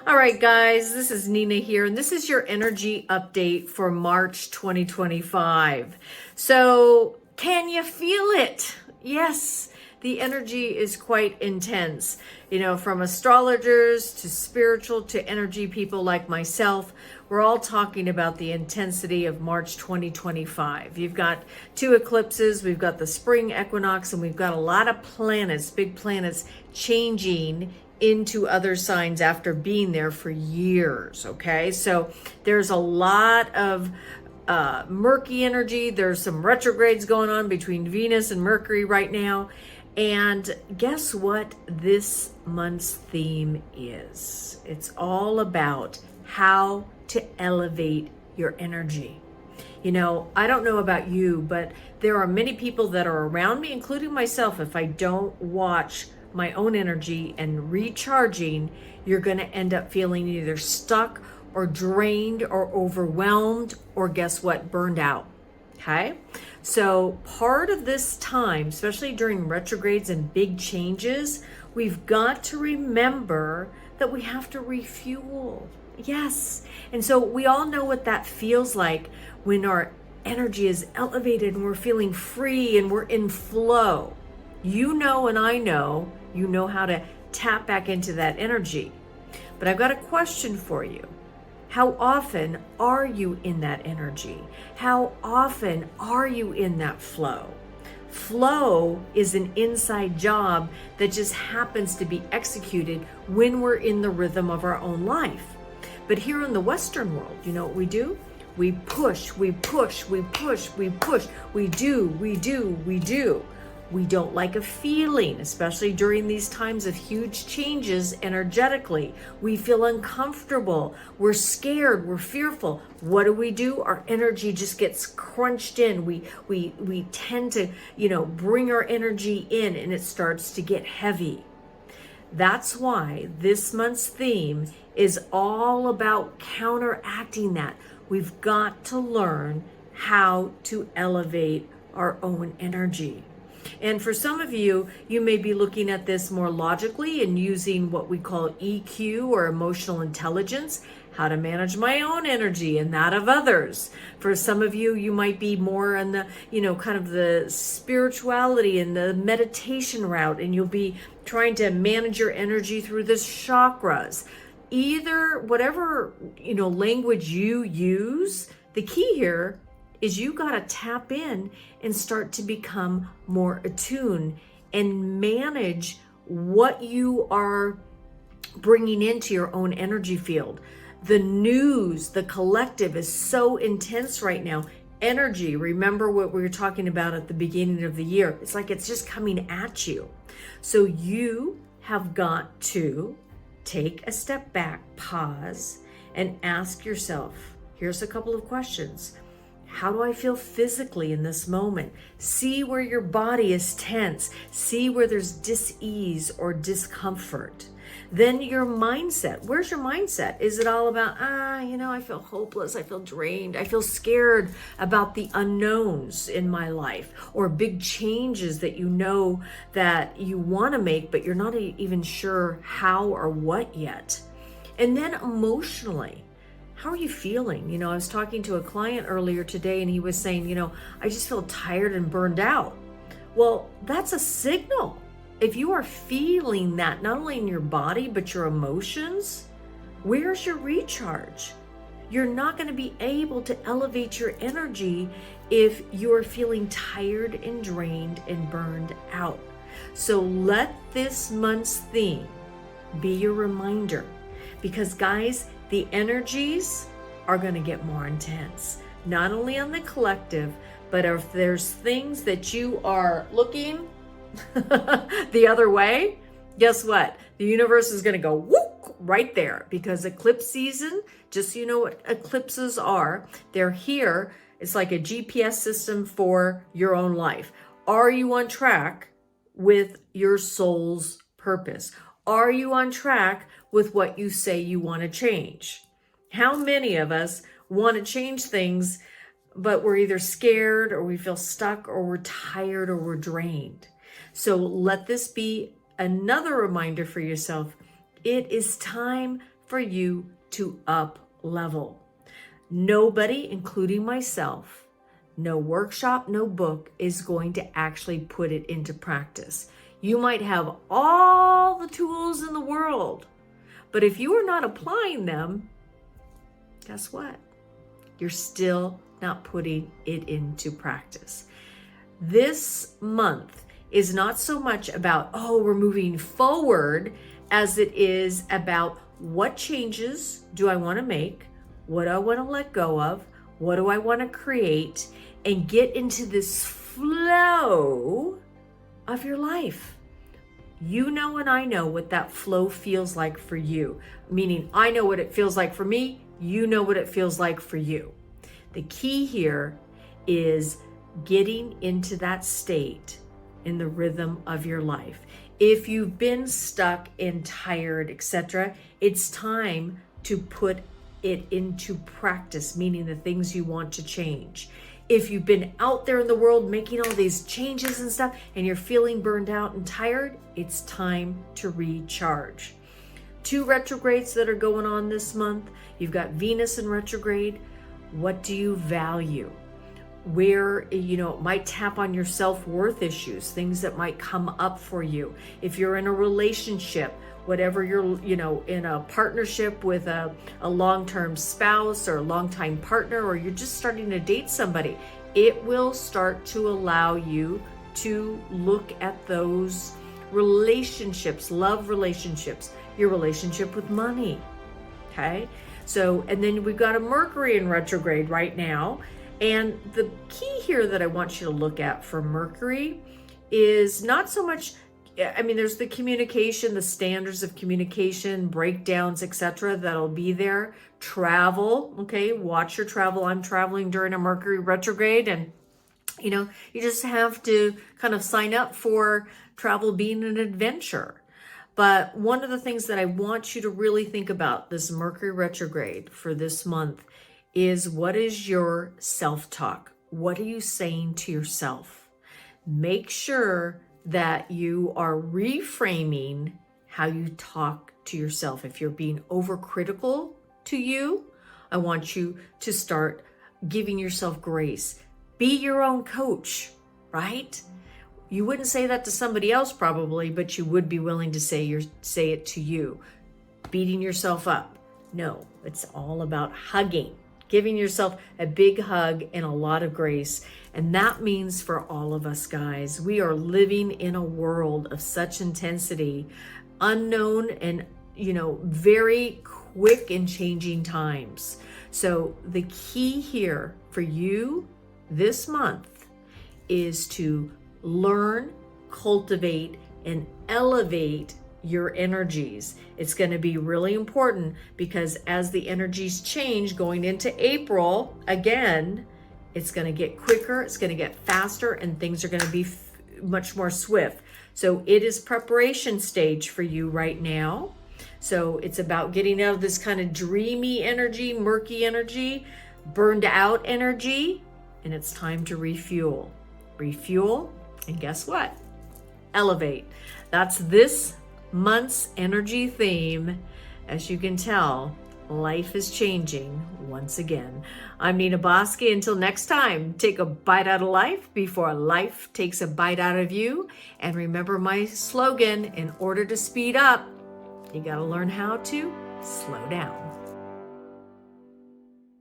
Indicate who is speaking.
Speaker 1: All right, guys, this is Nina here, and this is your energy update for March 2025. So, can you feel it? Yes, the energy is quite intense. You know, from astrologers to spiritual to energy people like myself, we're all talking about the intensity of March 2025. You've got two eclipses, we've got the spring equinox, and we've got a lot of planets, big planets, changing into other signs after being there for years. Okay, so there's a lot of murky energy. There's some retrogrades going on between Venus and Mercury right now. And guess what this month's theme is? It's all about how to elevate your energy. You know, I don't know about you, but there are many people that are around me, including myself. If I don't watch my own energy and recharging, you're going to end up feeling either stuck or drained or overwhelmed or guess what, burned out. Okay, so part of this time, especially during retrogrades and big changes, we've got to remember that we have to refuel. Yes, and so we all know what that feels like when our energy is elevated and we're feeling free and we're in flow. You know, and I know, you know how to tap back into that energy. But I've got a question for you. How often are you in that energy? How often are you in that flow? Flow is an inside job that just happens to be executed when we're in the rhythm of our own life. But here in the Western world, you know what we do? We push, we push, we push, we push, we do, we do, we do. We don't like a feeling, especially during these times of huge changes energetically. We feel uncomfortable. We're scared. We're fearful. What do? Our energy just gets crunched in. We tend to, bring our energy in and it starts to get heavy. That's why this month's theme is all about counteracting that. We've got to learn how to elevate our own energy. And for some of you, you may be looking at this more logically and using what we call EQ or emotional intelligence, how to manage my own energy and that of others. For some of you, you might be more on the, kind of the spirituality and the meditation route, and you'll be trying to manage your energy through the chakras. Either, whatever, language you use, the key here is you got to tap in and start to become more attuned and manage what you are bringing into your own energy field. The news, the collective is so intense right now. Energy, remember what we were talking about at the beginning of the year. It's like it's just coming at you. So you have got to take a step back, pause, and ask yourself, here's a couple of questions. How do I feel physically in this moment? See where your body is tense. See where there's dis-ease or discomfort. Then your mindset. Where's your mindset? Is it all about, I feel hopeless. I feel drained. I feel scared about the unknowns in my life or big changes that you know that you want to make, but you're not even sure how or what yet. And then emotionally, how are you feeling? I was talking to a client earlier today and he was saying, I just feel tired and burned out. Well, that's a signal. If you are feeling that, not only in your body, but your emotions, where's your recharge? You're not going to be able to elevate your energy if you're feeling tired and drained and burned out. So let this month's theme be your reminder, because guys, the energies are going to get more intense, not only on the collective, but if there's things that you are looking the other way, guess what? The universe is going to go whoop right there, because eclipse season, just so you know what eclipses are, they're here. It's like a GPS system for your own life. Are you on track with your soul's purpose? Are you on track with what you say you want to change? How many of us want to change things, but we're either scared or we feel stuck or we're tired or we're drained? So let this be another reminder for yourself. It is time for you to up level. Nobody, including myself, no workshop, no book is going to actually put it into practice. You might have all the tools in the world, but if you are not applying them, guess what? You're still not putting it into practice. This month is not so much about, oh, we're moving forward, as it is about what changes do I want to make? What do I want to let go of? What do I want to create? And get into this flow of your life. You know and I know what that flow feels like for you. Meaning I know what it feels like for me. You know what it feels like for you. The key here is getting into that state in the rhythm of your life. If you've been stuck and tired, etc., it's time to put it into practice, meaning the things you want to change. If you've been out there in the world making all these changes and stuff and you're feeling burned out and tired, it's time to recharge. 2 retrogrades that are going on this month. You've got Venus in retrograde. What do you value? Where, it might tap on your self-worth issues, things that might come up for you. If you're in a relationship, whatever you're, in a partnership with a long-term spouse or a long-time partner, or you're just starting to date somebody, it will start to allow you to look at those relationships, love relationships, your relationship with money, okay? So, and then we've got a Mercury in retrograde right now. And the key here that I want you to look at for Mercury is not so much, there's the communication, the standards of communication, breakdowns, etc. that'll be there. Travel, okay, watch your travel. I'm traveling during a Mercury retrograde, and you just have to kind of sign up for travel being an adventure. But one of the things that I want you to really think about this Mercury retrograde for this month is, what is your self-talk? What are you saying to yourself? Make sure that you are reframing how you talk to yourself. If you're being overcritical to you, I want you to start giving yourself grace. Be your own coach, right? You wouldn't say that to somebody else probably, but you would be willing to say it to you. Beating yourself up. No, it's all about hugging. Giving yourself a big hug and a lot of grace. And that means for all of us, guys, we are living in a world of such intensity, unknown and, very quick and changing times. So the key here for you this month is to learn, cultivate, and elevate your energies. It's going to be really important because as the energies change going into April, again, it's going to get quicker, it's going to get faster, and things are going to be much more swift. So it is preparation stage for you right now. So it's about getting out of this kind of dreamy energy, murky energy, burned out energy, and it's time to refuel. Refuel, and guess what? Elevate. That's this month's energy theme. As you can tell, life is changing once again. I'm Nina Bosky. Until next time, take a bite out of life before life takes a bite out of you. And remember my slogan, in order to speed up, you got to learn how to slow down.